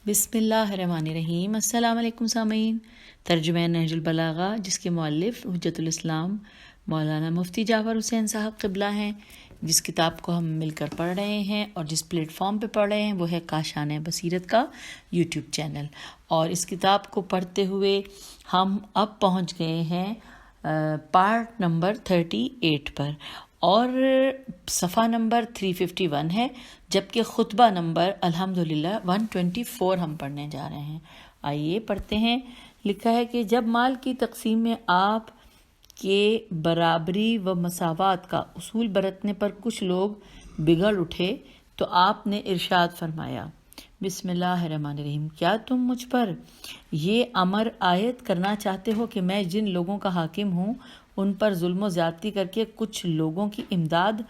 بسم اللہ الرحمن الرحیم۔ السلام علیکم سامعین۔ ترجمہ نہج البلاغہ جس کے مؤلف حجت الاسلام مولانا مفتی جعفر حسین صاحب قبلہ ہیں، جس کتاب کو ہم مل کر پڑھ رہے ہیں اور جس پلیٹ فارم پہ پڑھ رہے ہیں وہ ہے کاشانِ بصیرت کا یوٹیوب چینل، اور اس کتاب کو پڑھتے ہوئے ہم اب پہنچ گئے ہیں پارٹ نمبر 38 پر، اور صفحہ نمبر 351 ہے، جبکہ خطبہ نمبر الحمدللہ 124 ہم پڑھنے جا رہے ہیں۔ آئیے پڑھتے ہیں۔ لکھا ہے کہ جب مال کی تقسیم میں آپ کے برابری و مساوات کا اصول برتنے پر کچھ لوگ بگڑ اٹھے تو آپ نے ارشاد فرمایا، بسم اللہ الرحمن الرحیم، کیا تم مجھ پر یہ امر عائد کرنا چاہتے ہو کہ میں جن لوگوں کا حاکم ہوں ان پر ظلم و زیادتی کر کے کچھ لوگوں کی امداد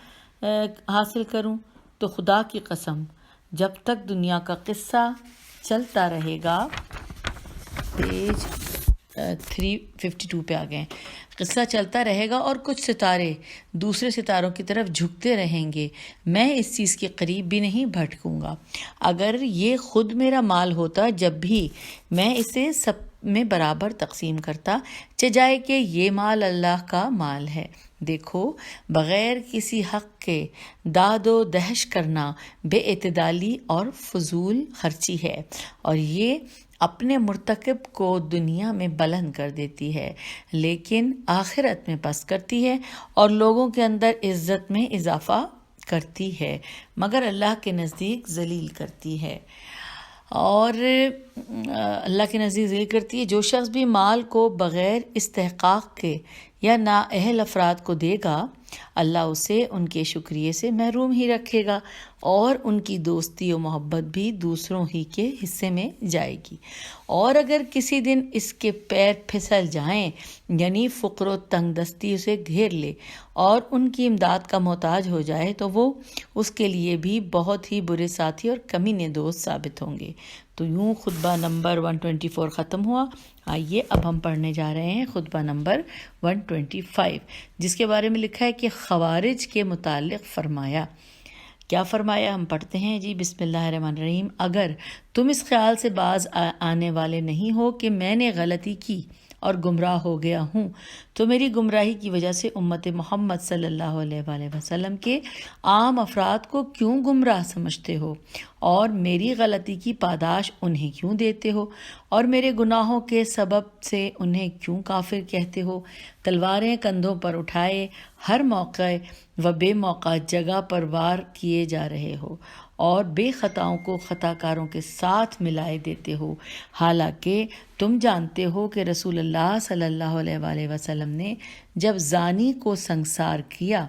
حاصل کروں؟ تو خدا کی قسم جب تک دنیا کا قصہ چلتا رہے گا، پیج 352 پہ آ گئے، قصہ چلتا رہے گا اور کچھ ستارے دوسرے ستاروں کی طرف جھکتے رہیں گے، میں اس چیز کے قریب بھی نہیں بھٹکوں گا۔ اگر یہ خود میرا مال ہوتا جب بھی میں اسے سب میں برابر تقسیم کرتا، چاہے کہ یہ مال اللہ کا مال ہے۔ دیکھو، بغیر کسی حق کے داد و دہش کرنا بے اعتدالی اور فضول خرچی ہے، اور یہ اپنے مرتکب کو دنیا میں بلند کر دیتی ہے لیکن آخرت میں پست کرتی ہے، اور لوگوں کے اندر عزت میں اضافہ کرتی ہے مگر اللہ کے نزدیک ذلیل کرتی ہے۔ اور اللہ کے نزدیک ذلیل کرتی ہے۔ جو شخص بھی مال کو بغیر استحقاق کے یا نااہل افراد کو دے گا، اللہ اسے ان کے شکریہ سے محروم ہی رکھے گا، اور ان کی دوستی و محبت بھی دوسروں ہی کے حصے میں جائے گی۔ اور اگر کسی دن اس کے پیر پھسل جائیں، یعنی فقر و تنگ دستی اسے گھیر لے اور ان کی امداد کا محتاج ہو جائے، تو وہ اس کے لیے بھی بہت ہی برے ساتھی اور کمینے دوست ثابت ہوں گے۔ تو یوں خطبہ نمبر 124 ختم ہوا۔ آئیے اب ہم پڑھنے جا رہے ہیں خطبہ نمبر 125، جس کے بارے میں لکھا ہے کہ خوارج کے متعلق فرمایا۔ کیا فرمایا؟ ہم پڑھتے ہیں جی، بسم اللہ الرحمن الرحیم۔ اگر تم اس خیال سے باز آنے والے نہیں ہو کہ میں نے غلطی کی اور گمراہ ہو گیا ہوں، تو میری گمراہی کی وجہ سے امت محمد صلی اللہ علیہ وآلہ وسلم کے عام افراد کو کیوں گمراہ سمجھتے ہو، اور میری غلطی کی پاداش انہیں کیوں دیتے ہو، اور میرے گناہوں کے سبب سے انہیں کیوں کافر کہتے ہو؟ تلواریں کندھوں پر اٹھائے ہر موقع و بے موقع جگہ پر وار کیے جا رہے ہو، اور بے خطاؤں کو خطا کاروں کے ساتھ ملائے دیتے ہو، حالانکہ تم جانتے ہو کہ رسول اللہ صلی اللہ علیہ وآلہ وسلم نے جب زانی کو سنگسار کیا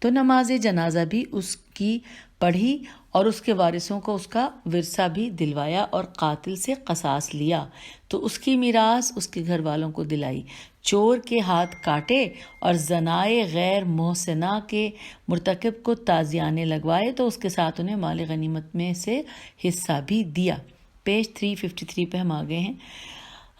تو نماز جنازہ بھی اس کی پڑھی، اور اس کے وارثوں کو اس کا ورثہ بھی دلوایا، اور قاتل سے قصاص لیا تو اس کی میراث اس کے گھر والوں کو دلائی۔ چور کے ہاتھ کاٹے اور زنائے غیر محسنہ کے مرتکب کو تازیانے لگوائے تو اس کے ساتھ انہیں مال غنیمت میں سے حصہ بھی دیا۔ پیج 353 پہ ہم آ گئے ہیں۔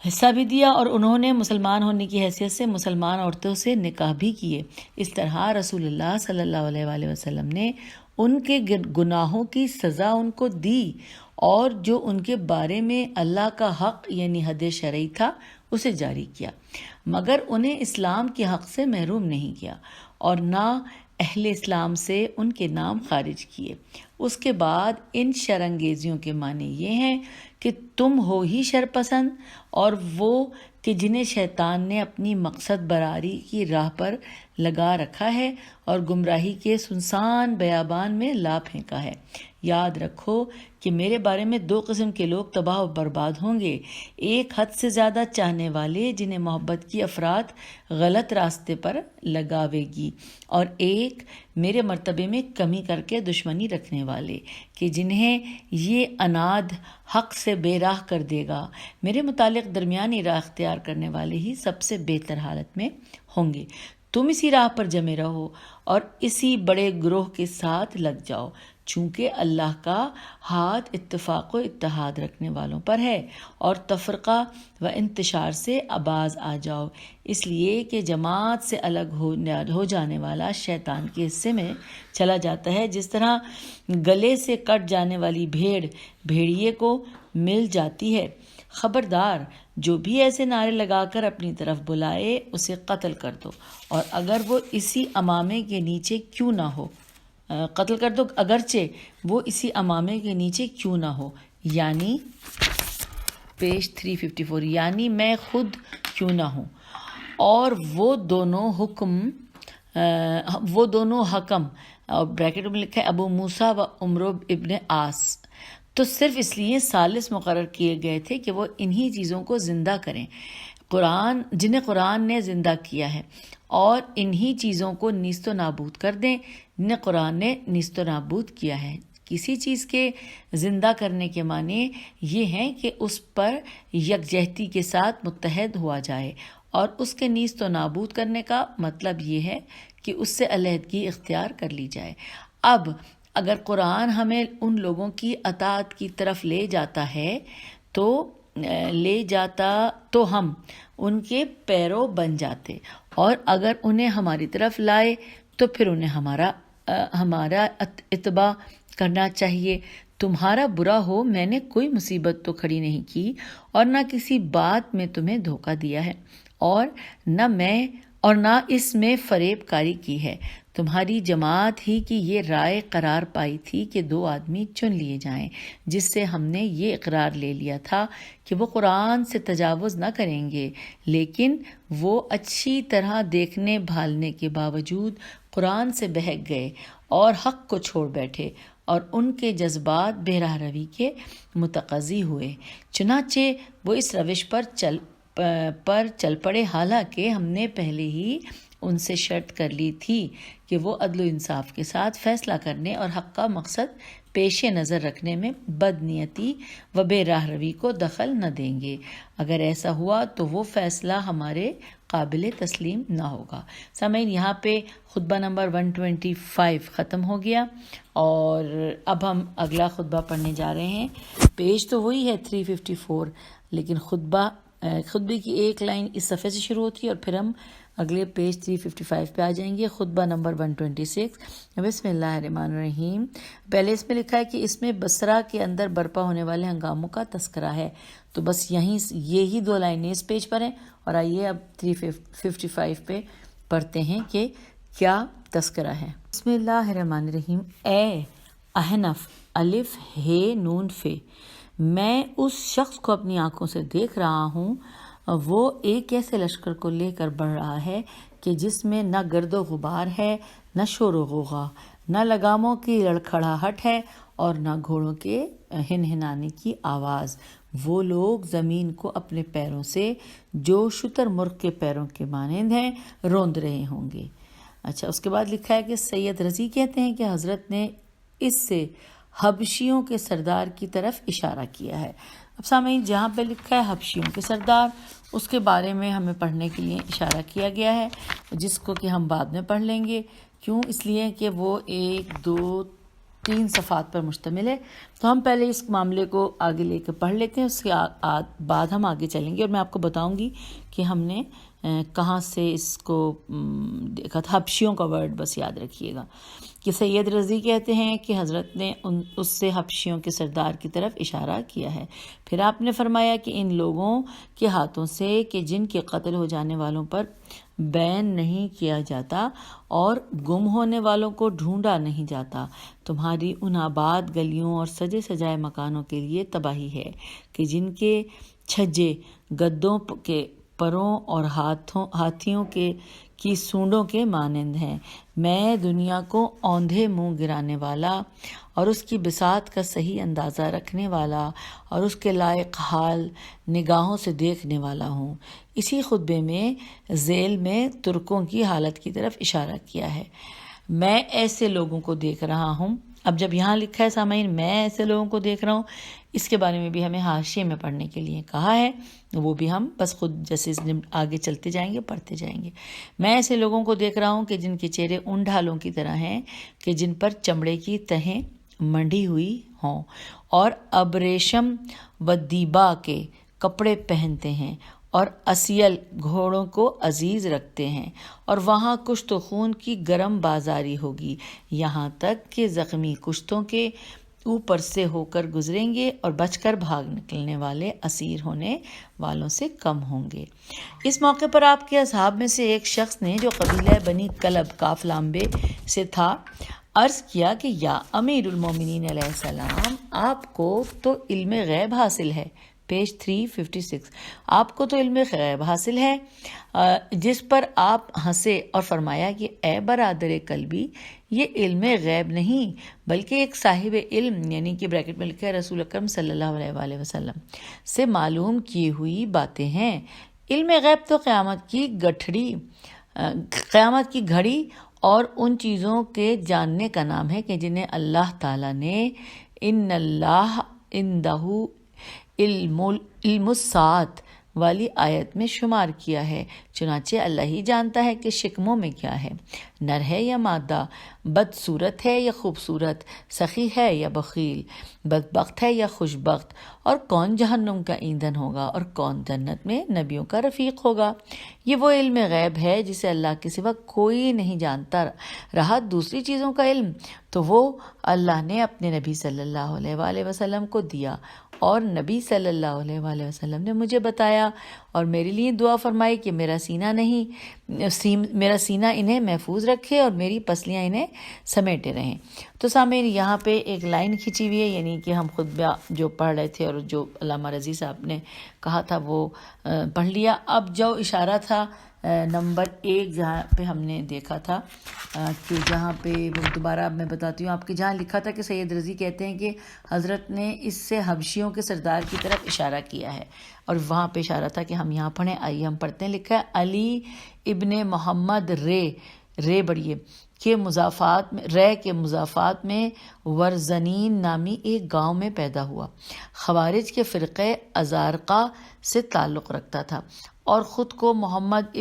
حصہ بھی دیا، اور انہوں نے مسلمان ہونے کی حیثیت سے مسلمان عورتوں سے نکاح بھی کیے۔ اس طرح رسول اللہ صلی اللہ علیہ وآلہ وسلم نے ان کے گناہوں کی سزا ان کو دی، اور جو ان کے بارے میں اللہ کا حق یعنی حد شرعی تھا اسے جاری کیا، مگر انہیں اسلام کے حق سے محروم نہیں کیا، اور نہ اہل اسلام سے ان کے نام خارج کیے۔ اس کے بعد ان شرانگیزیوں کے معنی یہ ہیں کہ تم ہو ہی شرپسند، اور وہ کہ جنہیں شیطان نے اپنی مقصد براری کی راہ پر لگا رکھا ہے اور گمراہی کے سنسان بیابان میں لا پھینکا ہے۔ یاد رکھو کہ میرے بارے میں دو قسم کے لوگ تباہ و برباد ہوں گے، ایک حد سے زیادہ چاہنے والے جنہیں محبت کی افراد غلط راستے پر لگاوے گی، اور ایک میرے مرتبے میں کمی کر کے دشمنی رکھنے والے کہ جنہیں یہ عناد حق سے بے راہ کر دے گا۔ میرے متعلق درمیانی راہ اختیار کرنے والے ہی سب سے بہتر حالت میں ہوں گے۔ تم اسی راہ پر جمے رہو اور اسی بڑے گروہ کے ساتھ لگ جاؤ، چونکہ اللہ کا ہاتھ اتفاق و اتحاد رکھنے والوں پر ہے، اور تفرقہ و انتشار سے باز آ جاؤ، اس لیے کہ جماعت سے الگ ہو جانے والا شیطان کے حصے میں چلا جاتا ہے، جس طرح گلے سے کٹ جانے والی بھیڑ بھیڑیے کو مل جاتی ہے۔ خبردار، جو بھی ایسے نعرے لگا کر اپنی طرف بلائے اسے قتل کر دو، اور اگر وہ اسی امامے کے نیچے کیوں نہ ہو، قتل کر دو اگرچہ وہ اسی امامے کے نیچے کیوں نہ ہو، یعنی پیج 354، یعنی میں خود کیوں نہ ہوں، اور وہ دونوں حکم اور بریکٹ میں لکھا ہے ابو موسیٰ و عمرو ابن عاص تو صرف اس لیے ثالث مقرر کیے گئے تھے کہ وہ انہی چیزوں کو زندہ کریں جنہیں قرآن نے زندہ کیا ہے، اور انہی چیزوں کو نیست و نابود کر دیں جنہیں قرآن نے نیست و نابود کیا ہے۔ کسی چیز کے زندہ کرنے کے معنی یہ ہیں کہ اس پر یکجہتی کے ساتھ متحد ہوا جائے، اور اس کے نیست و نابود کرنے کا مطلب یہ ہے کہ اس سے علیحدگی اختیار کر لی جائے۔ اب اگر قرآن ہمیں ان لوگوں کی اطاعت کی طرف لے جاتا تو ہم ان کے پیرو بن جاتے، اور اگر انہیں ہماری طرف لائے تو پھر انہیں ہمارا اتباع کرنا چاہیے۔ تمہارا برا ہو، میں نے کوئی مصیبت تو کھڑی نہیں کی اور نہ کسی بات میں تمہیں دھوکہ دیا ہے، اور نہ اس میں فریب کاری کی ہے۔ تمہاری جماعت ہی کی یہ رائے قرار پائی تھی کہ 2 آدمی چن لیے جائیں، جس سے ہم نے یہ اقرار لے لیا تھا کہ وہ قرآن سے تجاوز نہ کریں گے، لیکن وہ اچھی طرح دیکھنے بھالنے کے باوجود قرآن سے بہک گئے اور حق کو چھوڑ بیٹھے، اور ان کے جذبات بے راہ روی کے متقاضی ہوئے۔ چنانچہ وہ اس روش پر چل پڑے، حالانکہ ہم نے پہلے ہی ان سے شرط کر لی تھی کہ وہ عدل و انصاف کے ساتھ فیصلہ کرنے اور حق کا مقصد پیش نظر رکھنے میں بدنیتی و بے راہ روی کو دخل نہ دیں گے۔ اگر ایسا ہوا تو وہ فیصلہ ہمارے قابل تسلیم نہ ہوگا۔ سامعین، یہاں پہ خطبہ نمبر 125 ختم ہو گیا، اور اب ہم اگلا خطبہ پڑھنے جا رہے ہیں۔ پیج تو وہی ہے 354، لیکن خطبے کی ایک لائن اس صفحے سے شروع ہوتی ہے، اور پھر ہم اگلے پیج 355 پہ آ جائیں گے۔ خطبہ نمبر 126، بسم اللہ الرحمن الرحیم۔ پہلے اس میں لکھا ہے کہ اس میں بصرہ کے اندر برپا ہونے والے ہنگاموں کا تذکرہ ہے، تو بس یہی 2 لائنیں اس پیج پر ہیں، اور آئیے اب 355 پہ پڑھتے ہیں کہ کیا تذکرہ ہے۔ بسم اللہ الرحمن الرحیم۔ اے احنف الف ہے نون فے، میں اس شخص کو اپنی آنکھوں سے دیکھ رہا ہوں، وہ ایک ایسے لشکر کو لے کر بڑھ رہا ہے کہ جس میں نہ گرد و غبار ہے، نہ شور و غوغا، نہ لگاموں کی لڑکھڑاہٹ ہے، اور نہ گھوڑوں کے ہنہنانے کی آواز۔ وہ لوگ زمین کو اپنے پیروں سے جو شتر مرغ کے پیروں کے مانند ہیں روند رہے ہوں گے۔ اچھا، اس کے بعد لکھا ہے کہ سید رضی کہتے ہیں کہ حضرت نے اس سے حبشیوں کے سردار کی طرف اشارہ کیا ہے۔ اب سامعین، جہاں پہ لکھا ہے حبشیوں کے سردار، اس کے بارے میں ہمیں پڑھنے کے لیے اشارہ کیا گیا ہے، جس کو کہ ہم بعد میں پڑھ لیں گے۔ کیوں؟ اس لیے کہ وہ 1 2 3 صفحات پر مشتمل ہے، تو ہم پہلے اس معاملے کو آگے لے کے پڑھ لیتے ہیں، اس کے بعد ہم آگے چلیں گے، اور میں آپ کو بتاؤں گی کہ ہم نے کہاں سے اس کو دیکھا تھا۔ حبشیوں کا ورڈ بس یاد رکھیے گا کہ سید رضی کہتے ہیں کہ حضرت نے اس سے حبشیوں کے سردار کی طرف اشارہ کیا ہے۔ پھر آپ نے فرمایا کہ ان لوگوں کے ہاتھوں سے کہ جن کے قتل ہو جانے والوں پر بین نہیں کیا جاتا اور گم ہونے والوں کو ڈھونڈا نہیں جاتا، تمہاری ان آباد گلیوں اور سجے سجائے مکانوں کے لیے تباہی ہے کہ جن کے چھجے گدوں کے پروں اور ہاتھیوں کی سونڈوں کے مانند ہیں۔ میں دنیا کو اوندھے منہ گرانے والا اور اس کی بساط کا صحیح اندازہ رکھنے والا اور اس کے لائق حال نگاہوں سے دیکھنے والا ہوں۔ اسی خطبے میں ذیل میں ترکوں کی حالت کی طرف اشارہ کیا ہے۔ میں ایسے لوگوں کو دیکھ رہا ہوں۔ اب جب یہاں لکھا ہے سامعین میں ایسے لوگوں کو دیکھ رہا ہوں، اس کے بارے میں بھی ہمیں حاشیے میں پڑھنے کے لیے کہا ہے، وہ بھی ہم بس خود جیسے آگے چلتے جائیں گے پڑھتے جائیں گے۔ میں ایسے لوگوں کو دیکھ رہا ہوں کہ جن کے چہرے ان ڈھالوں کی طرح ہیں کہ جن پر چمڑے کی تہیں منڈی ہوئی ہوں، اور ابریشم و دیبا کے کپڑے پہنتے ہیں اور اسیل گھوڑوں کو عزیز رکھتے ہیں، اور وہاں کشت و خون کی گرم بازاری ہوگی، یہاں تک کہ زخمی کشتوں کے اوپر سے ہو کر گزریں گے اور بچ کر بھاگ نکلنے والے اسیر ہونے والوں سے کم ہوں گے۔ اس موقع پر آپ کے اصحاب میں سے ایک شخص نے جو قبیلہ بنی کلب کاف لامبے سے تھا عرض کیا کہ یا امیر المومنین علیہ السلام، آپ کو تو علم غیب حاصل ہے۔ پیج 356۔ آپ کو تو علم غیب حاصل ہے، جس پر آپ ہنسے اور فرمایا کہ اے برادر قلبی، یہ علم غیب نہیں بلکہ ایک صاحب علم یعنی کہ بریکٹ میں لکھا ہے رسول اکرم صلی اللہ علیہ وآلہ وسلم سے معلوم کی ہوئی باتیں ہیں۔ علم غیب تو قیامت کی گھڑی اور ان چیزوں کے جاننے کا نام ہے کہ جنہیں اللہ تعالیٰ نے ان اللہ عندہ علم الساعۃ والی آیت میں شمار کیا ہے۔ چنانچہ اللہ ہی جانتا ہے کہ شکموں میں کیا ہے، نر ہے یا مادہ، بدصورت ہے یا خوبصورت، سخی ہے یا بخیل، بدبخت ہے یا خوشبخت، اور کون جہنم کا ایندھن ہوگا اور کون جنت میں نبیوں کا رفیق ہوگا۔ یہ وہ علم غیب ہے جسے اللہ کے سوا کوئی نہیں جانتا۔ رہا دوسری چیزوں کا علم تو وہ اللہ نے اپنے نبی صلی اللہ علیہ وآلہ وسلم کو دیا، اور نبی صلی اللہ علیہ وآلہ وسلم نے مجھے بتایا اور میرے لیے دعا فرمائی کہ میرا سینہ انہیں محفوظ رکھے اور میری پسلیاں انہیں سمیٹے رہیں۔ تو سامعین، یہاں پہ ایک لائن کھینچی ہوئی ہے، یعنی کہ ہم خطبہ جو پڑھ رہے تھے اور جو علامہ رضی صاحب نے کہا تھا وہ پڑھ لیا۔ اب جو اشارہ تھا نمبر 1 جہاں پہ ہم نے دیکھا تھا کہ جہاں پہ دوبارہ میں بتاتی ہوں آپ کے، جہاں لکھا تھا کہ سید رضی کہتے ہیں کہ حضرت نے اس سے حبشیوں کے سردار کی طرف اشارہ کیا ہے، اور وہاں پہ اشارہ تھا کہ ہم یہاں پڑھیں۔ آئیے ہم پڑھتے ہیں۔ لکھا ہے علی ابن محمد رے بڑھیے کے مضافات میں ورزنین نامی ایک گاؤں میں پیدا ہوا۔ خوارج کے فرقے ازارقہ سے تعلق رکھتا تھا اور خود کو محمد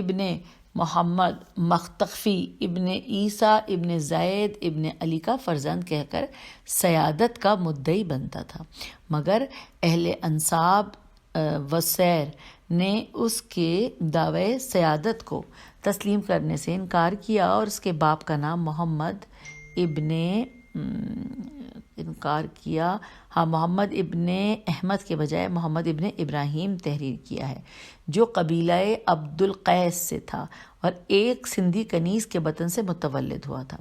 مختفی ابن عیسیٰ ابن زید ابن علی کا فرزند کہہ کر سیادت کا مدعی بنتا تھا، مگر اہل انساب و سیر نے اس کے دعوے سیادت کو تسلیم کرنے سے انکار کیا اور اس کے باپ کا نام محمد ابن احمد کے بجائے محمد ابن ابراہیم تحریر کیا ہے، جو قبیلہ عبد القیس سے تھا اور ایک سندھی کنیز کے بطن سے متولد ہوا تھا۔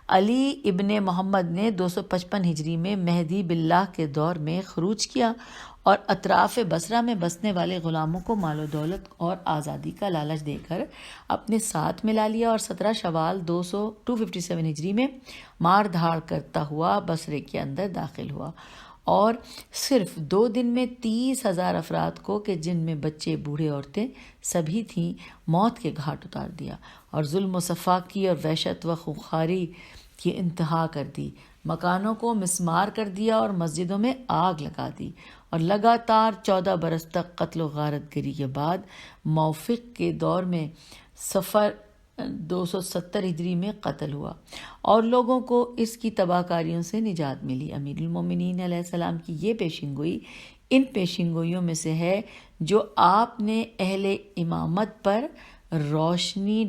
علی ابن محمد نے 255 ہجری میں مہدی باللہ کے دور میں خروج کیا اور اطراف بصرہ میں بسنے والے غلاموں کو مال و دولت اور آزادی کا لالچ دے کر اپنے ساتھ ملا لیا، اور 17 شوال 257 ہجری میں مار دھاڑ کرتا ہوا بصرے کے اندر داخل ہوا، اور صرف 2 دن میں 30,000 افراد کو کہ جن میں بچے بوڑھے عورتیں سبھی تھیں موت کے گھاٹ اتار دیا، اور ظلم و صفاقی اور وحشت و خونخواری کی انتہا کر دی، مکانوں کو مسمار کر دیا اور مسجدوں میں آگ لگا دی، اور لگاتار 14 برس تک قتل و غارت گری کے بعد موافق کے دور میں صفر 270 ہجری میں قتل ہوا، اور لوگوں کو اس کی تباہ کاریوں سے نجات ملی۔ امیر المومنین علیہ السلام کی یہ پیشین گوئی ان پیشین گوئیوں میں سے ہے جو آپ کے اہل امامت پر روشنی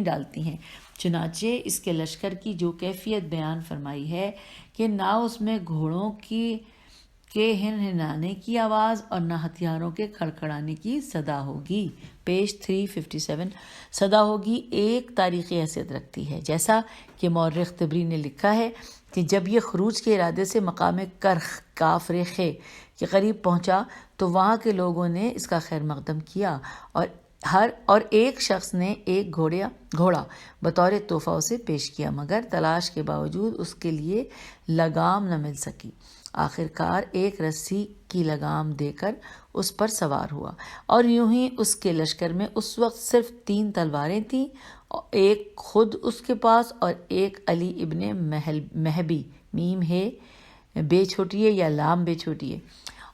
ڈالتی ہیں۔ چنانچہ اس کے لشکر کی جو کیفیت بیان فرمائی ہے کہ نہ اس میں گھوڑوں کے ہنہنانے کی آواز اور نہ ہتھیاروں کے کھڑکھڑانے کی صدا ہوگی۔ پیج 357۔ صدا ہوگی ایک تاریخی حیثیت رکھتی ہے، جیسا کہ مورخ طبری نے لکھا ہے کہ جب یہ خروج کے ارادے سے مقام کرخ کافر خے کے قریب پہنچا تو وہاں کے لوگوں نے اس کا خیر مقدم کیا، اور ایک شخص نے ایک گھوڑا بطور تحفہ اسے پیش کیا، مگر تلاش کے باوجود اس کے لیے لگام نہ مل سکی۔ آخر کار ایک رسی کی لگام دے کر اس پر سوار ہوا، اور یوں ہی اس کے لشکر میں اس وقت صرف 3 تلواریں تھیں، ایک خود اس کے پاس اور ایک علی ابن مہبی میم ہے بے چھوٹی ہے یا لام بے چھوٹی ہے،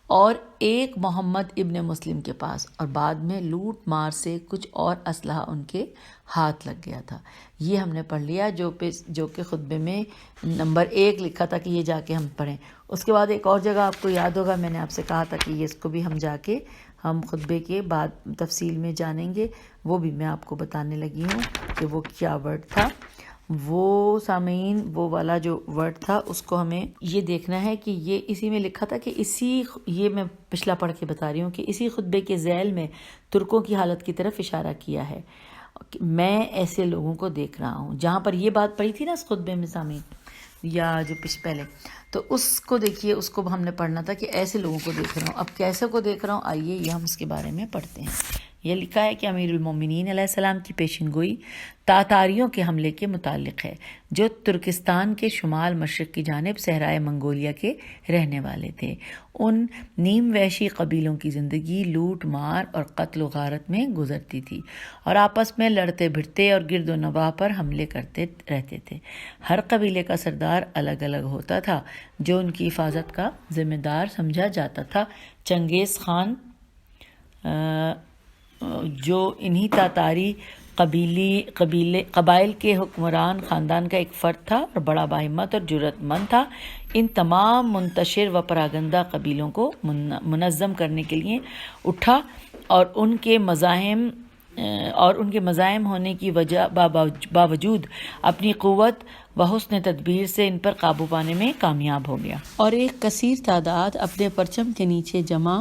اور ایک محمد ابن مسلم کے پاس، اور بعد میں لوٹ مار سے کچھ اور اسلحہ ان کے ہاتھ لگ گیا تھا۔ یہ ہم نے پڑھ لیا جو کہ خطبے میں نمبر 1 لکھا تھا کہ یہ جا کے ہم پڑھیں۔ اس کے بعد ایک اور جگہ آپ کو یاد ہوگا، میں نے آپ سے کہا تھا کہ اس کو بھی ہم جا کے ہم خطبے کے بعد تفصیل میں جانیں گے، وہ بھی میں آپ کو بتانے لگی ہوں کہ وہ کیا ورڈ تھا۔ وہ سامعین وہ والا جو ورڈ تھا اس کو ہمیں یہ دیکھنا ہے کہ یہ اسی میں لکھا تھا کہ یہ میں پچھلا پڑھ کے بتا رہی ہوں کہ اسی خطبے کے ذیل میں ترکوں کی حالت کی طرف اشارہ کیا ہے. میں ایسے لوگوں کو دیکھ رہا ہوں. جہاں پر یہ بات پڑھی تھی نا اس خطبے میں سامعین یا جو پہلے، تو اس کو دیکھیے، اس کو ہم نے پڑھنا تھا کہ ایسے لوگوں کو دیکھ رہا ہوں. اب کیسے کو دیکھ رہا ہوں، آئیے یہ ہم اس کے بارے میں پڑھتے ہیں. یہ لکھا ہے کہ امیر المومنین علیہ السلام کی پیشن گوئی تاتاریوں کے حملے کے متعلق ہے جو ترکستان کے شمال مشرق کی جانب صحرائے منگولیا کے رہنے والے تھے. ان نیم وحشی قبیلوں کی زندگی لوٹ مار اور قتل و غارت میں گزرتی تھی اور آپس میں لڑتے بھڑتے اور گرد و نواح پر حملے کرتے رہتے تھے. ہر قبیلے کا سردار الگ الگ ہوتا تھا جو ان کی حفاظت کا ذمہ دار سمجھا جاتا تھا. چنگیز خان جو انہی تاتاری قبائل کے حکمران خاندان کا ایک فرد تھا اور بڑا باہمت اور جرأت مند تھا، ان تمام منتشر و پراگندہ قبیلوں کو منظم کرنے کے لیے اٹھا اور ان کے مزاحم ہونے کی باوجود اپنی قوت و حسن تدبیر سے ان پر قابو پانے میں کامیاب ہو گیا اور ایک کثیر تعداد اپنے پرچم کے نیچے جمع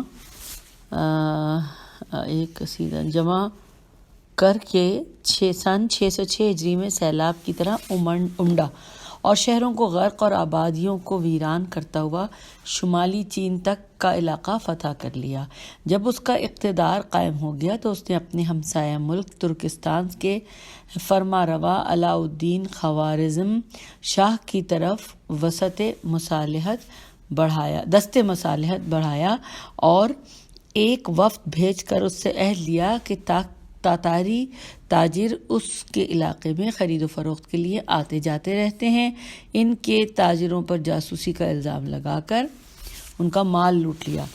کر کے سن 606 ہجری میں سیلاب کی طرح امڈا اور شہروں کو غرق اور آبادیوں کو ویران کرتا ہوا شمالی چین تک کا علاقہ فتح کر لیا. جب اس کا اقتدار قائم ہو گیا تو اس نے اپنے ہمسایہ ملک ترکستان کے فرما روا علاء الدین خوارزم شاہ کی طرف دست مصالحت بڑھایا اور ایک وفد بھیج کر اس سے عہد لیا کہ تاتاری تاجر اس کے علاقے میں خرید و فروخت کے لیے آتے جاتے رہتے ہیں، ان کے تاجروں پر جاسوسی کا الزام لگا کر ان کا مال لوٹ لیا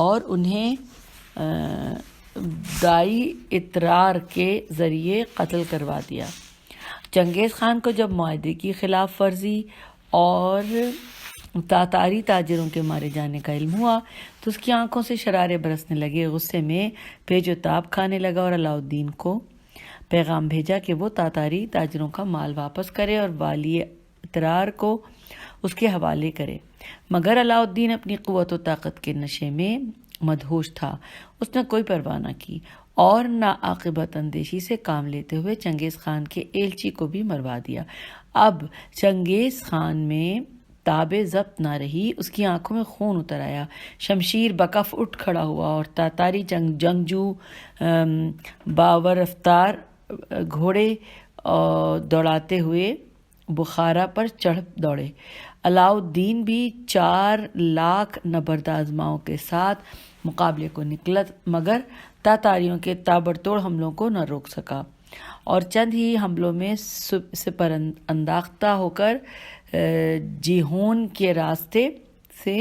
اور انہیں دائی اطرار کے ذریعے قتل کروا دیا. چنگیز خان کو جب معاہدے کی خلاف ورزی اور تاتاری تاجروں کے مارے جانے کا علم ہوا تو اس کی آنکھوں سے شرارے برسنے لگے. غصے میں پیچ و تاب کھانے لگا اور علاء الدین کو پیغام بھیجا کہ وہ تاتاری تاجروں کا مال واپس کرے اور والی اطرار کو اس کے حوالے کرے. مگر علاء الدین اپنی قوت و طاقت کے نشے میں مدہوش تھا. اس نے کوئی پرواہ نہ کی اور ناعاقبت اندیشی سے کام لیتے ہوئے چنگیز خان کے ایلچی کو بھی مروا دیا. اب چنگیز خان میں تاب ضبط نہ رہی، اس کی آنکھوں میں خون اتر آیا، شمشیر بکف اٹھ کھڑا ہوا اور تاتاری جنگجو باور رفتار گھوڑے دوڑاتے ہوئے بخارا پر چڑھ دوڑے. علاء الدین بھی 4 لاکھ نبرد-آزماؤں کے ساتھ مقابلے کو نکلا مگر تاتاریوں کے تابڑتوڑ حملوں کو نہ روک سکا اور چند ہی حملوں میں سپر انداختہ ہو کر جیہون کے راستے سے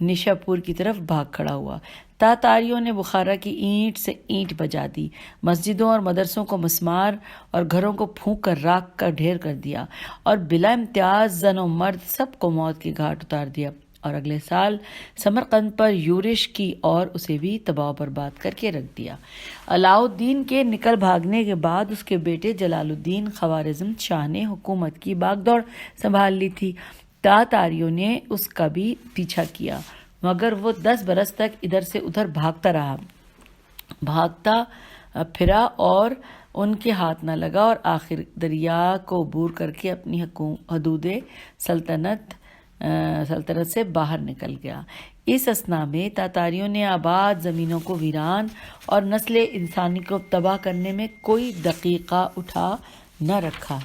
نشاپور کی طرف بھاگ کھڑا ہوا. تاتاریوں نے بخارا کی اینٹ سے اینٹ بجا دی، مسجدوں اور مدرسوں کو مسمار اور گھروں کو پھونک کر راکھ کا ڈھیر کر دیا اور بلا امتیاز زن و مرد سب کو موت کی گھاٹ اتار دیا اور اگلے سال سمرقند پر یورش کی اور اسے بھی تباہ و برباد کر کے رکھ دیا. علاء الدین کے نکل بھاگنے کے بعد اس کے بیٹے جلال الدین خوارزم شاہ نے حکومت کی باغ دوڑ سنبھال لی تھی. تاتاریوں نے اس کا بھی پیچھا کیا مگر وہ 10 برس تک ادھر سے ادھر بھاگتا پھرا اور ان کے ہاتھ نہ لگا اور آخر دریا کو عبور کر کے اپنی حدود سلطنت سے باہر نکل گیا. اس اثنا میں تاتاریوں نے آباد زمینوں کو ویران اور نسل انسانی کو تباہ کرنے میں کوئی دقیقہ اٹھا نہ رکھا.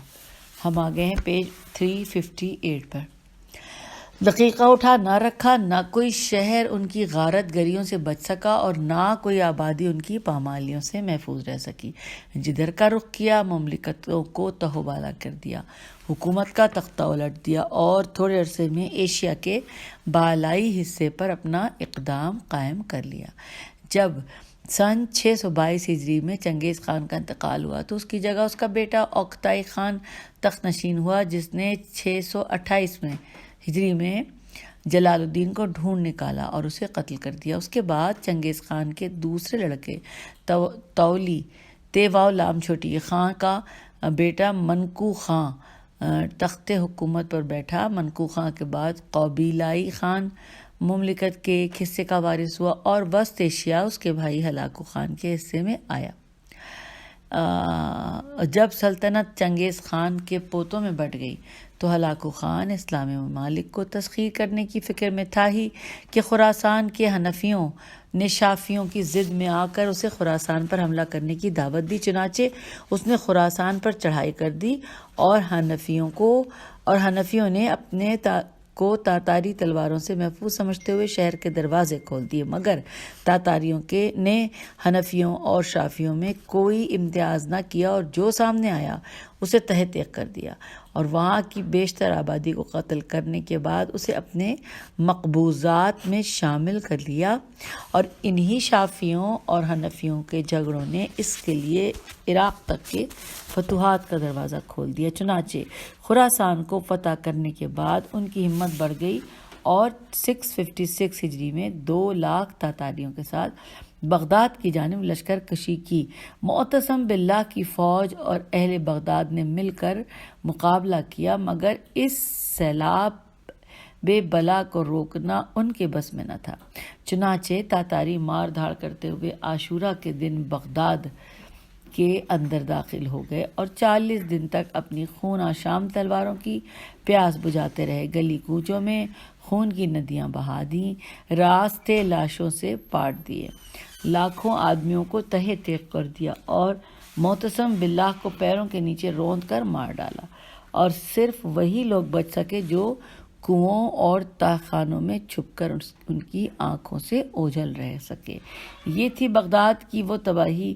ہم آگئے ہیں پیج 358 پر. دقیقہ اٹھا نہ رکھا، نہ کوئی شہر ان کی غارت گریوں سے بچ سکا اور نہ کوئی آبادی ان کی پامالیوں سے محفوظ رہ سکی. جدھر کا رخ کیا مملکتوں کو تہوبالا کر دیا، حکومت کا تختہ الٹ دیا اور تھوڑے عرصے میں ایشیا کے بالائی حصے پر اپنا اقدام قائم کر لیا. جب سن 622 ہجری میں چنگیز خان کا انتقال ہوا تو اس کی جگہ اس کا بیٹا اوکتائی خان تخت نشین ہوا، جس نے 628 میں ہجری میں جلال الدین کو ڈھونڈ نکالا اور اسے قتل کر دیا. اس کے بعد چنگیز خان کے دوسرے لڑکے تولی تیواؤ لام چھوٹی خان کا بیٹا منکو خان تخت حکومت پر بیٹھا۔ منقو خان کے بعد قبیلائی خان مملکت کے ایک حصے کا وارث ہوا اور وسط ایشیا اس کے بھائی ہلاکو خان کے حصے میں آیا۔ جب سلطنت چنگیز خان کے پوتوں میں بٹ گئی تو ہلاکو خان اسلامی ممالک کو تسخیر کرنے کی فکر میں تھا ہی کہ خراسان کے حنفیوں نے شافیوں کی ضد میں آ کر اسے خراسان پر حملہ کرنے کی دعوت دی۔ چنانچہ اس نے خراسان پر چڑھائی کر دی اور حنفیوں نے اپنے کو تاتاری تلواروں سے محفوظ سمجھتے ہوئے شہر کے دروازے کھول دیے، مگر تاتاریوں نے حنفیوں اور شافیوں میں کوئی امتیاز نہ کیا اور جو سامنے آیا اسے تہہ تیغ کر دیا اور وہاں کی بیشتر آبادی کو قتل کرنے کے بعد اسے اپنے مقبوضات میں شامل کر لیا، اور انہی شافیوں اور حنفیوں کے جھگڑوں نے اس کے لیے عراق تک کے فتوحات کا دروازہ کھول دیا۔ چنانچہ خراسان کو فتح کرنے کے بعد ان کی ہمت بڑھ گئی اور 656 ہجری میں 2 لاکھ تاتاریوں کے ساتھ بغداد کی جانب لشکر کشی کی۔ معتصم باللہ کی فوج اور اہل بغداد نے مل کر مقابلہ کیا، مگر اس سیلاب بے بلا کو روکنا ان کے بس میں نہ تھا۔ چنانچہ تاتاری مار دھاڑ کرتے ہوئے عاشورہ کے دن بغداد کے اندر داخل ہو گئے اور 40 دن تک اپنی خون آشام تلواروں کی پیاس بجھاتے رہے۔ گلی کوچوں میں خون کی ندیاں بہا دیں، راستے لاشوں سے پاٹ دیے، لاکھوں آدمیوں کو تہہ تیغ کر دیا اور معتصم باللہ کو پیروں کے نیچے روند کر مار ڈالا، اور صرف وہی لوگ بچ سکے جو کنوؤں اور تہخانوں میں چھپ کر ان کی آنکھوں سے اوجھل رہ سکے۔ یہ تھی بغداد کی وہ تباہی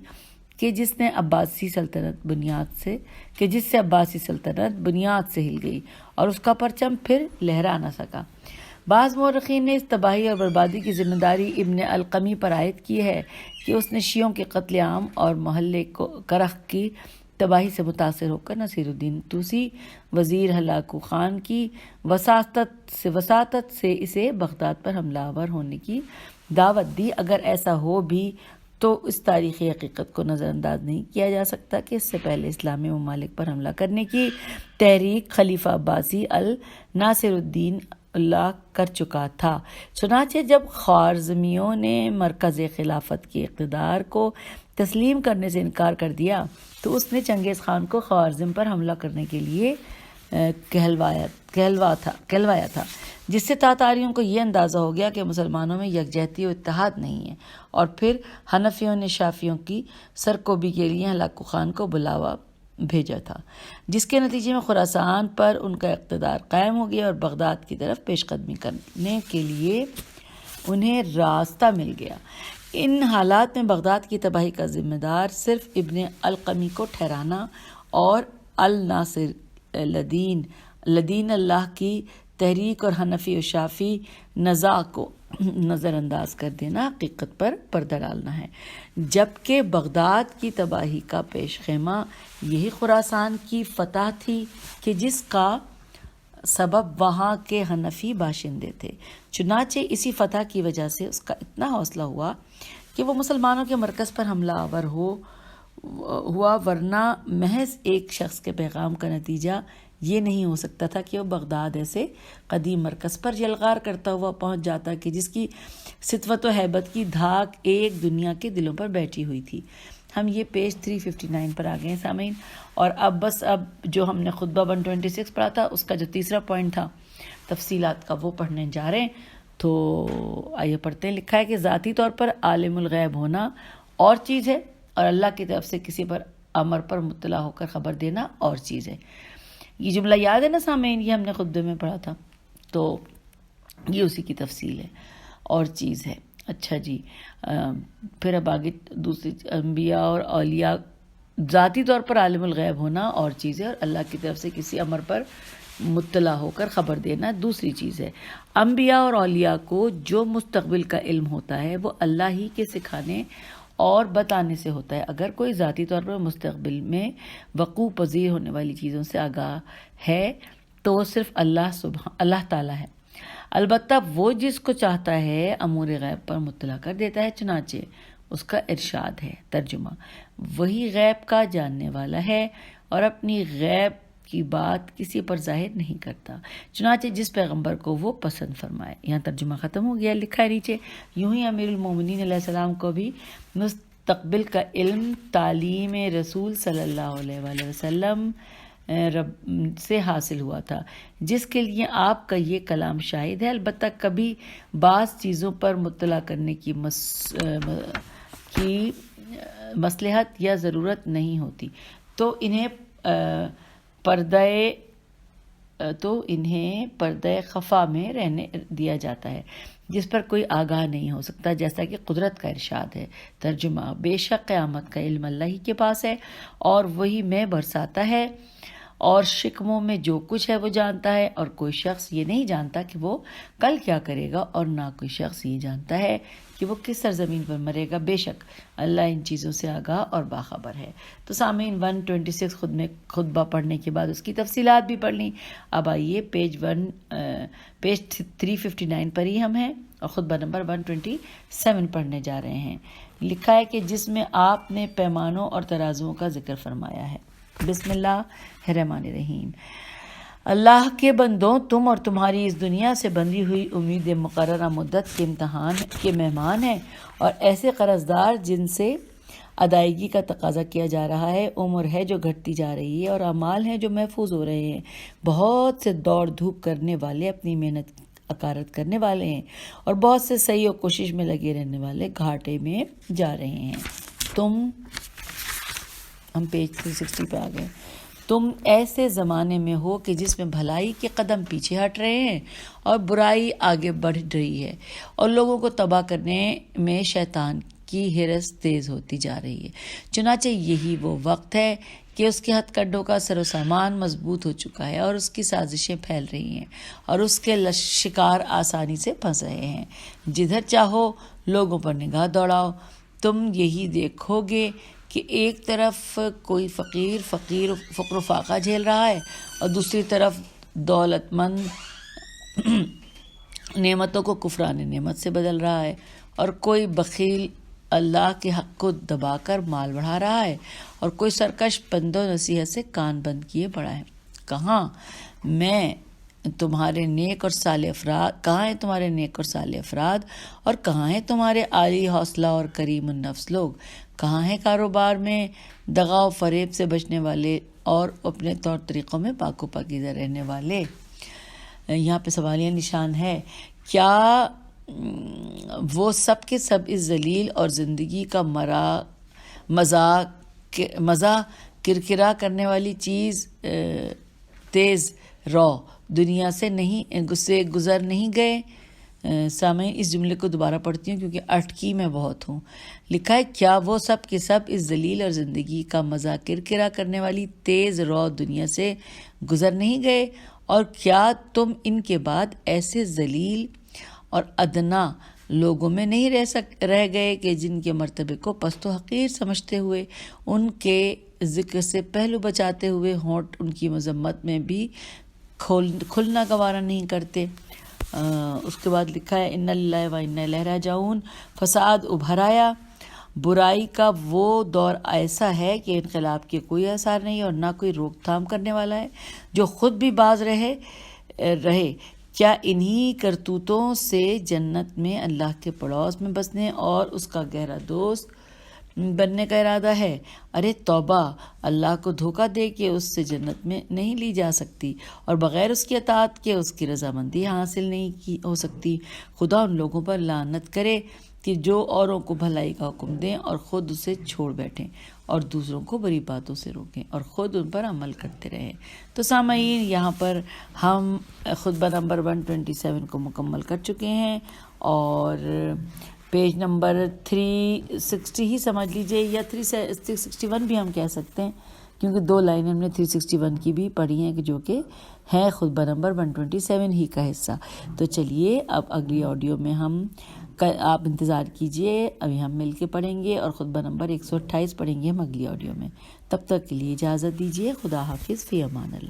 کہ جس سے عباسی سلطنت بنیاد سے ہل گئی اور اس کا پرچم پھر لہرا نہ سکا۔ بعض مورخین نے اس تباہی اور بربادی کی ذمہ داری ابن القمی پر عائد کی ہے کہ اس نے شیعوں کے قتل عام اور محلے کرخ کی تباہی سے متاثر ہو کر نصیر الدین طوسی وزیر ہلاکو خان کی وساطت سے اسے بغداد پر حملہ آور ہونے کی دعوت دی۔ اگر ایسا ہو بھی تو اس تاریخی حقیقت کو نظر انداز نہیں کیا جا سکتا کہ اس سے پہلے اسلامی ممالک پر حملہ کرنے کی تحریک خلیفہ عباسی ناصر الدین اللہ کر چکا تھا۔ چنانچہ جب خوارزمیوں نے مرکز خلافت کے اقتدار کو تسلیم کرنے سے انکار کر دیا تو اس نے چنگیز خان کو خوارزم پر حملہ کرنے کے لیے کہلوایا تھا، جس سے تاتاریوں کو یہ اندازہ ہو گیا کہ مسلمانوں میں یکجہتی و اتحاد نہیں ہے، اور پھر حنفیوں نے شافیوں کی سرکوبی کے لیے ہلاکو خان کو بلاوا بھیجا تھا، جس کے نتیجے میں خراسان پر ان کا اقتدار قائم ہو گیا اور بغداد کی طرف پیش قدمی کرنے کے لیے انہیں راستہ مل گیا۔ ان حالات میں بغداد کی تباہی کا ذمہ دار صرف ابن القمی کو ٹھہرانا اور الناصر لدین اللہ کی تحریک اور حنفی و شافی نزاع کو نظر انداز کر دینا حقیقت پر پردہ ڈالنا ہے، جبکہ بغداد کی تباہی کا پیش خیمہ یہی خراسان کی فتح تھی کہ جس کا سبب وہاں کے حنفی باشندے تھے۔ چنانچہ اسی فتح کی وجہ سے اس کا اتنا حوصلہ ہوا کہ وہ مسلمانوں کے مرکز پر حملہ آور ہوا، ورنہ محض ایک شخص کے پیغام کا نتیجہ یہ نہیں ہو سکتا تھا کہ وہ بغداد ایسے قدیم مرکز پر یلغار کرتا ہوا پہنچ جاتا کہ جس کی سطوت و ہیبت کی دھاک ایک دنیا کے دلوں پر بیٹھی ہوئی تھی۔ ہم یہ پیج 359 پر آ گئے ہیں سامعین، اور اب جو ہم نے خطبہ 126 پڑھا تھا اس کا جو تیسرا پوائنٹ تھا تفصیلات کا وہ پڑھنے جا رہے ہیں۔ تو آئیے پڑھتے ہیں۔ لکھا ہے کہ ذاتی طور پر عالم الغیب ہونا اور چیز ہے اور اللہ کی طرف سے کسی پر امر پر مطلع ہو کر خبر دینا اور چیز ہے۔ یہ جملہ یاد ہے نا سامعین، یہ ہم نے خطبے میں پڑھا تھا، تو یہ اسی کی تفصیل ہے، اور چیز ہے۔ اچھا جی، پھر اب آگے دوسری انبیاء اور اولیاء ذاتی طور پر عالم الغیب ہونا اور چیز ہے، اور اللہ کی طرف سے کسی امر پر مطلع ہو کر خبر دینا دوسری چیز ہے۔ انبیاء اور اولیاء کو جو مستقبل کا علم ہوتا ہے وہ اللہ ہی کے سکھانے اور بتانے سے ہوتا ہے۔ اگر کوئی ذاتی طور پر مستقبل میں وقوع پذیر ہونے والی چیزوں سے آگاہ ہے تو وہ صرف اللہ تعالیٰ ہے۔ البتہ وہ جس کو چاہتا ہے امور غیب پر مطلع کر دیتا ہے، چنانچہ اس کا ارشاد ہے۔ ترجمہ: وہی غیب کا جاننے والا ہے اور اپنی غیب کی بات کسی پر ظاہر نہیں کرتا، چنانچہ جس پیغمبر کو وہ پسند فرمائے۔ یہاں ترجمہ ختم ہو گیا۔ لکھا ہے نیچے، یوں ہی امیر المومنین علیہ السلام کو بھی مستقبل کا علم تعلیم رسول صلی اللہ علیہ وآلہ وسلم سے حاصل ہوا تھا، جس کے لیے آپ کا یہ کلام شاہد ہے۔ البتہ کبھی بعض چیزوں پر مطلع کرنے کی مصلحت یا ضرورت نہیں ہوتی تو انہیں پردہ خفا میں رہنے دیا جاتا ہے، جس پر کوئی آگاہ نہیں ہو سکتا، جیسا کہ قدرت کا ارشاد ہے۔ ترجمہ، بے شک قیامت کا علم اللہ ہی کے پاس ہے اور وہی میں برساتا ہے، اور شکموں میں جو کچھ ہے وہ جانتا ہے، اور کوئی شخص یہ نہیں جانتا کہ وہ کل کیا کرے گا، اور نہ کوئی شخص یہ جانتا ہے کہ وہ کس سرزمین پر مرے گا۔ بے شک اللہ ان چیزوں سے آگاہ اور باخبر ہے۔ تو سامعین 126 خطبہ پڑھنے کے بعد اس کی تفصیلات بھی پڑھ لیں۔ اب آئیے پیج 359 پر ہی ہم ہیں اور خطبہ نمبر 127 پڑھنے جا رہے ہیں۔ لکھا ہے کہ جس میں آپ نے پیمانوں اور ترازوؤں کا ذکر فرمایا ہے۔ بسم اللہ الرحمن الرحیم۔ اللہ کے بندوں، تم اور تمہاری اس دنیا سے بندھی ہوئی امید مقررہ مدت کے امتحان کے مہمان ہیں، اور ایسے قرضدار جن سے ادائیگی کا تقاضا کیا جا رہا ہے، عمر ہے جو گھٹتی جا رہی ہے، اور اعمال ہیں جو محفوظ ہو رہے ہیں۔ بہت سے دوڑ دھوپ کرنے والے اپنی محنت اکارت کرنے والے ہیں، اور بہت سے سعی و کوشش میں لگے رہنے والے گھاٹے میں جا رہے ہیں۔ ہم پیج 360 پہ آ گئے۔ تم ایسے زمانے میں ہو کہ جس میں بھلائی کے قدم پیچھے ہٹ رہے ہیں اور برائی آگے بڑھ رہی ہے، اور لوگوں کو تباہ کرنے میں شیطان کی ہرس تیز ہوتی جا رہی ہے۔ چنانچہ یہی وہ وقت ہے کہ اس کے ہتھ کنڈوں کا سر و سامان مضبوط ہو چکا ہے، اور اس کی سازشیں پھیل رہی ہیں، اور اس کے شکار آسانی سے پھنس رہے ہیں۔ جدھر چاہو لوگوں پر نگاہ دوڑاؤ، تم یہی دیکھو گے کہ ایک طرف کوئی فقر و فاقہ جھیل رہا ہے، اور دوسری طرف دولت مند نعمتوں کو کفران نعمت سے بدل رہا ہے، اور کوئی بخیل اللہ کے حق کو دبا کر مال بڑھا رہا ہے، اور کوئی سرکش پند و نصیحت سے کان بند کیے پڑا ہے۔ کہاں ہیں تمہارے نیک اور صالح افراد، اور کہاں ہیں تمہارے عالی حوصلہ اور کریم النفس لوگ؟ کہاں ہیں کاروبار میں دغا و فریب سے بچنے والے اور اپنے طور طریقوں میں پاک و پاکیزہ رہنے والے؟ یہاں پہ سوالیہ نشان ہے۔ کیا وہ سب کے سب اس ذلیل اور زندگی کا مزہ کرکرا کرنے والی چیز تیز رو دنیا سے گزر نہیں گئے؟ سامعین، اس جملے کو دوبارہ پڑھتی ہوں کیونکہ اٹکی میں بہت ہوں۔ لکھا ہے، کیا وہ سب کے سب اس ذلیل اور زندگی کا مزہ کرکرا کرنے والی تیز رو دنیا سے گزر نہیں گئے؟ اور کیا تم ان کے بعد ایسے ذلیل اور ادنا لوگوں میں نہیں رہ گئے کہ جن کے مرتبے کو پست و حقیر سمجھتے ہوئے، ان کے ذکر سے پہلو بچاتے ہوئے ہونٹ ان کی مذمت میں بھی کھلنا گوارا نہیں کرتے؟ اس کے بعد لکھا ہے، اِنَّ لِلَّهِ وَإِنَّا إِلَيْهِ راجعون۔ فساد ابھر آیا، برائی کا وہ دور ایسا ہے کہ انقلاب کے کوئی آثار نہیں اور نہ کوئی روک تھام کرنے والا ہے، جو خود بھی باز رہے۔ کیا انہی کرتوتوں سے جنت میں اللہ کے پڑوس میں بسنے اور اس کا گہرا دوست بننے کا ارادہ ہے؟ ارے توبہ! اللہ کو دھوکہ دے کے اس سے جنت میں نہیں لی جا سکتی، اور بغیر اس کی اطاعت کے اس کی رضامندی حاصل نہیں ہو سکتی۔ خدا ان لوگوں پر لعنت کرے کہ جو اوروں کو بھلائی کا حکم دیں اور خود اسے چھوڑ بیٹھیں، اور دوسروں کو بری باتوں سے روکیں اور خود ان پر عمل کرتے رہیں۔ تو سامعین، یہاں پر ہم خطبہ نمبر 127 کو مکمل کر چکے ہیں، اور پیج نمبر 360 ہی سمجھ لیجئے، یا 361 بھی ہم کہہ سکتے ہیں، کیونکہ 2 لائنیں ہم نے 361 کی بھی پڑھی ہیں جو کہ ہے خطبہ نمبر 127 ہی کا حصہ۔ تو چلیے اب اگلی آڈیو میں آپ انتظار کیجئے، ابھی ہم مل کے پڑھیں گے، اور خطبہ نمبر 128 پڑھیں گے ہم اگلی آڈیو میں۔ تب تک کے لیے اجازت دیجئے۔ خدا حافظ، فی امان اللہ۔